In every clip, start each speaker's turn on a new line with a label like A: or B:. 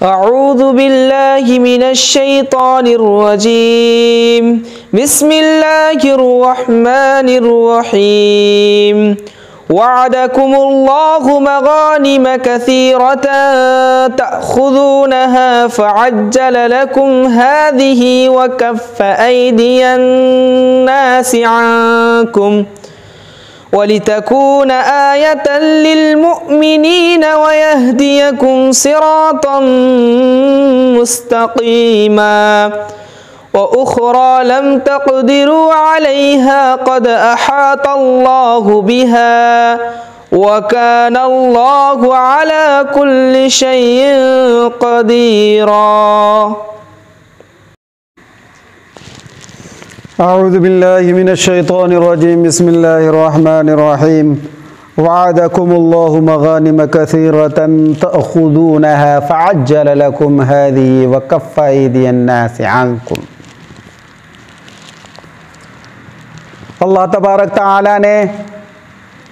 A: أعوذ بالله من الشيطان الرجيم بسم الله الرحمن الرحيم وعدكم الله مغانم كثيرة تأخذونها فعجل لكم هذه وكف أيدي الناس عنكم ولتكون آية للمؤمنين ويهديكم صراطا مستقيما وأخرى لم تقدروا عليها قد أحاط الله بها وكان الله على كل شيء قديرا.
B: أعوذ بالله من الشيطان الرجيم بسم الله الرحمن الرحيم وعدكم الله مغانم كثيرة تأخذونها فعجل لكم هذه وكف أيدي الناس عنكم. اللہ تبارک تعالیٰ نے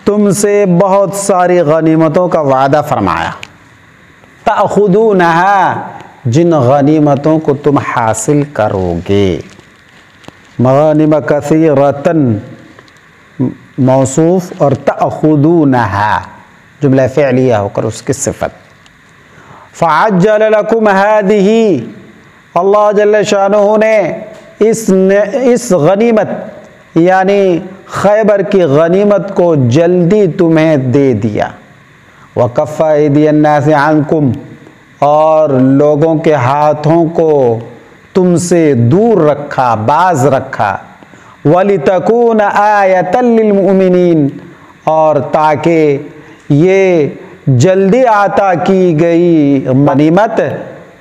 B: تم سے بہت ساری غنیمتوں کا وعدہ فرمایا. تأخذونها جن غنیمتوں کو تم حاصل کرو گے. مغانم کثیرتن موصوف اور تأخذونها جملہ فعلیہ ہو کر اس کی صفت. فعجل لکم هذه اللہ جل شانہ نے اس غنیمت یعنی خیبر کی غنیمت کو جلدی تمہیں دے دیا. وکف ایدی الناس عنکم اور لوگوں کے ہاتھوں کو تم سے دور رکھا باز رکھا. وَلِتَكُونَ آیَةً لِّلْمُؤْمِنِينَ اور تاکہ یہ جلدی عطا کی گئی غنیمت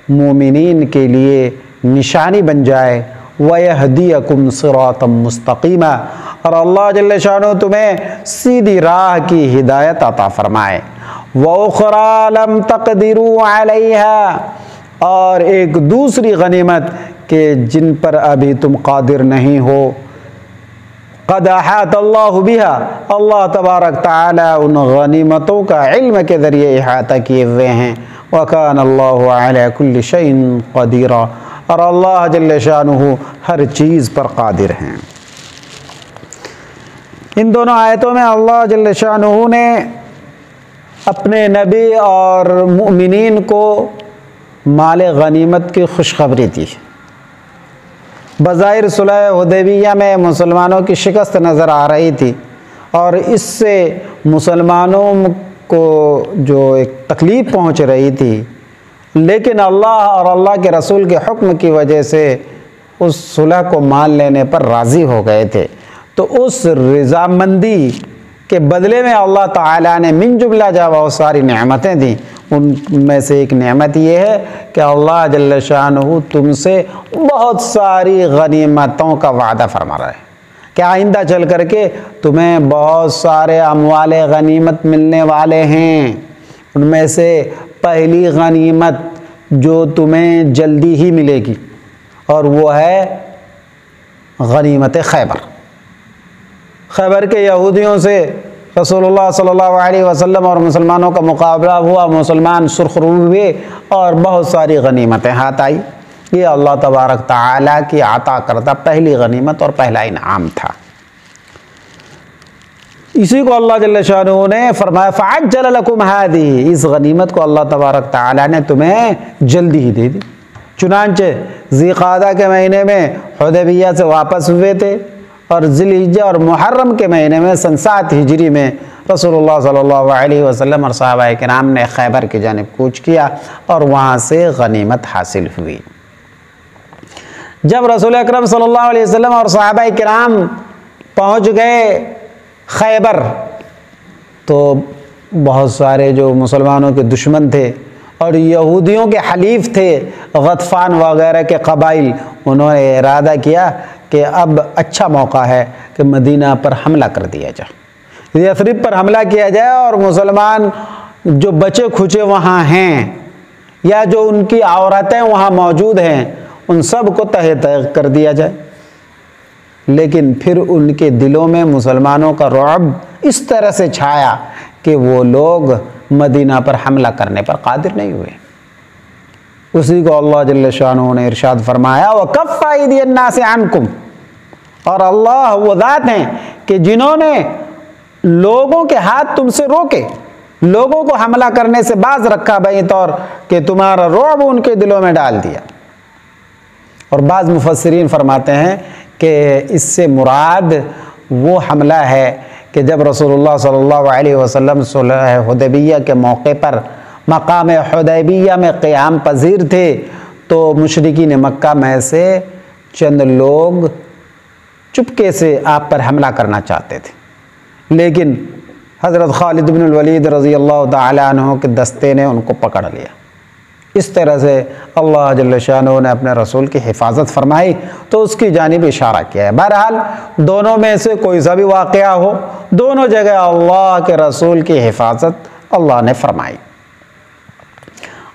B: مومنین کے لیے نشانی بن جائے. وَيَهْدِيَكُمْ صِرَاطًا مُسْتَقِيمًا اور اللہ جل شانہ تمہیں سیدھی راہ کی ہدایت عطا فرمائے. وَأُخْرَى لَمْ تَقْدِرُوا عَلَيْهَا اور ایک دوسری غنیمت کہ جن پر ابھی تم قادر نہیں ہو. قد احاط اللہ بہا اللہ تبارک تعالی ان غنیمتوں کا علم کے ذریعے احاطہ کیے ہوئے ہیں. وکان اللہ علی کل شیء قدیر اور اللہ جل شانہ ہر چیز پر قادر ہیں. ان دونوں آیتوں میں اللہ جل شانہ نے اپنے نبی اور مؤمنین کو مال غنیمت کی خوشخبری دی. بظاہر صلح حدیبیہ میں مسلمانوں کی شکست نظر آ رہی تھی اور اس سے مسلمانوں کو جو ایک تکلیف پہنچ رہی تھی، لیکن اللہ اور اللہ کے رسول کے حکم کی وجہ سے اس صلح کو مان لینے پر راضی ہو گئے تھے. تو اس رضامندی کے بدلے میں اللہ تعالیٰ نے من جملہ جا بہت ساری نعمتیں دیں. ان میں سے ایک نعمت یہ ہے کہ اللہ جل شانہ تم سے بہت ساری غنیمتوں کا وعدہ فرما رہا ہے کہ آئندہ چل کر کے تمہیں بہت سارے اموال غنیمت ملنے والے ہیں. ان میں سے پہلی غنیمت جو تمہیں جلدی ہی ملے گی اور وہ ہے غنیمت خیبر. خیبر کے یہودیوں سے رسول اللہ صلی اللہ علیہ وسلم اور مسلمانوں کا مقابلہ ہوا. مسلمان سرخرو ہوئے اور بہت ساری غنیمتیں ہاتھ آئی. یہ اللہ تبارک تعالیٰ کی عطا کردہ پہلی غنیمت اور پہلا انعام تھا. اسی کو اللہ جل شانہ نے فرمایا فعجل لکم ہذہ اس غنیمت کو اللہ تبارک تعالیٰ نے تمہیں جلدی ہی دے دی. چنانچہ ذی قعدہ کے مہینے میں حدیبیہ سے واپس ہوئے تھے اور ذی الحجہ اور محرم کے مہینے میں سن 7 ہجری میں رسول اللہ صلی اللہ علیہ وسلم اور صحابہ کرام نے خیبر کی جانب کوچ کیا اور وہاں سے غنیمت حاصل ہوئی. جب رسول اکرم صلی اللہ علیہ وسلم اور صحابہ کرام پہنچ گئے خیبر تو بہت سارے جو مسلمانوں کے دشمن تھے اور یہودیوں کے حلیف تھے غطفان وغیرہ کے قبائل، انہوں نے ارادہ کیا کہ اب اچھا موقع ہے کہ مدینہ پر حملہ کر دیا جائے، یثرب پر حملہ کیا جائے اور مسلمان جو بچے کھچے وہاں ہیں یا جو ان کی عورتیں وہاں موجود ہیں ان سب کو تہہ تہہ کر دیا جائے. لیکن پھر ان کے دلوں میں مسلمانوں کا رعب اس طرح سے چھایا کہ وہ لوگ مدینہ پر حملہ کرنے پر قادر نہیں ہوئے. اسی کو اللہ جل شانہ نے ارشاد فرمایا وَكَفَّ أَيْدِيَ النَّاسِ عَنْكُمْ، اور اللہ وہ ذات ہیں کہ جنہوں نے لوگوں کے ہاتھ تم سے روکے، لوگوں کو حملہ کرنے سے باز رکھا بھئی طور کہ تمہارا رعب ان کے دلوں میں ڈال دیا۔ اور بعض مفسرین فرماتے ہیں کہ اس سے مراد وہ حملہ ہے کہ جب رسول اللہ صلی اللہ علیہ وسلم صلح حدیبیہ کے موقع پر مقام حدیبیہ میں قیام پذیر تھے تو مشرکین مکہ میں سے چند لوگ چپکے سے آپ پر حملہ کرنا چاہتے تھے، لیکن حضرت خالد بن الولید رضی اللہ تعالیٰ عنہ کے دستے نے ان کو پکڑ لیا۔ اس طرح سے اللہ جل شانہ نے اپنے رسول کی حفاظت فرمائی تو اس کی جانب اشارہ کیا ہے۔ بہرحال دونوں میں سے کوئی سا بھی واقعہ ہو، دونوں جگہ اللہ کے رسول کی حفاظت اللہ نے فرمائی۔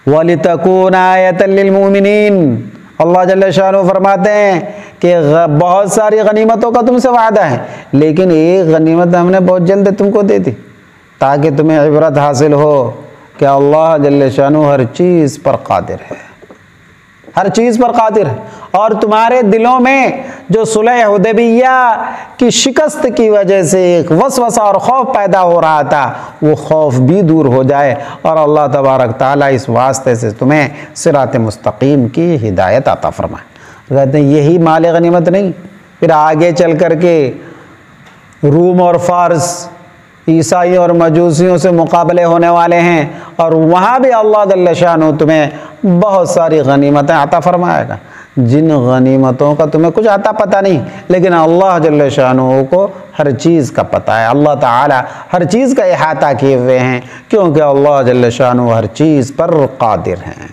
B: وَلِتَكُونَ آیَةً لِّلْمُؤْمِنِينَ، اللہ جل شانہ فرماتے ہیں کہ بہت ساری غنیمتوں کا تم سے وعدہ ہے، لیکن ایک غنیمت ہم نے بہت جلد تم کو دے دی تاکہ تمہیں عبرت حاصل ہو کہ اللہ جل شانہ ہر چیز پر قادر ہے، ہر چیز پر قادر ہے۔ اور تمہارے دلوں میں جو صلح حدیبیہ کی شکست کی وجہ سے ایک وسوسہ اور خوف پیدا ہو رہا تھا، وہ خوف بھی دور ہو جائے اور اللہ تبارک تعالیٰ اس واسطے سے تمہیں صراط مستقیم کی ہدایت عطا فرمائے۔ کہتے ہیں یہی مال غنیمت نہیں، پھر آگے چل کر کے روم اور فارس، عیسائی اور مجوسیوں سے مقابلے ہونے والے ہیں، اور وہاں بھی اللہ جل شانہ تمہیں بہت ساری غنیمتیں عطا فرمائے گا، جن غنیمتوں کا تمہیں کچھ عطا پتہ نہیں، لیکن اللہ جل شانہ کو ہر چیز کا پتہ ہے۔ اللہ تعالی ہر چیز کا احاطہ کیے ہوئے ہیں، کیونکہ اللہ جل شانہ ہر چیز پر قادر ہیں۔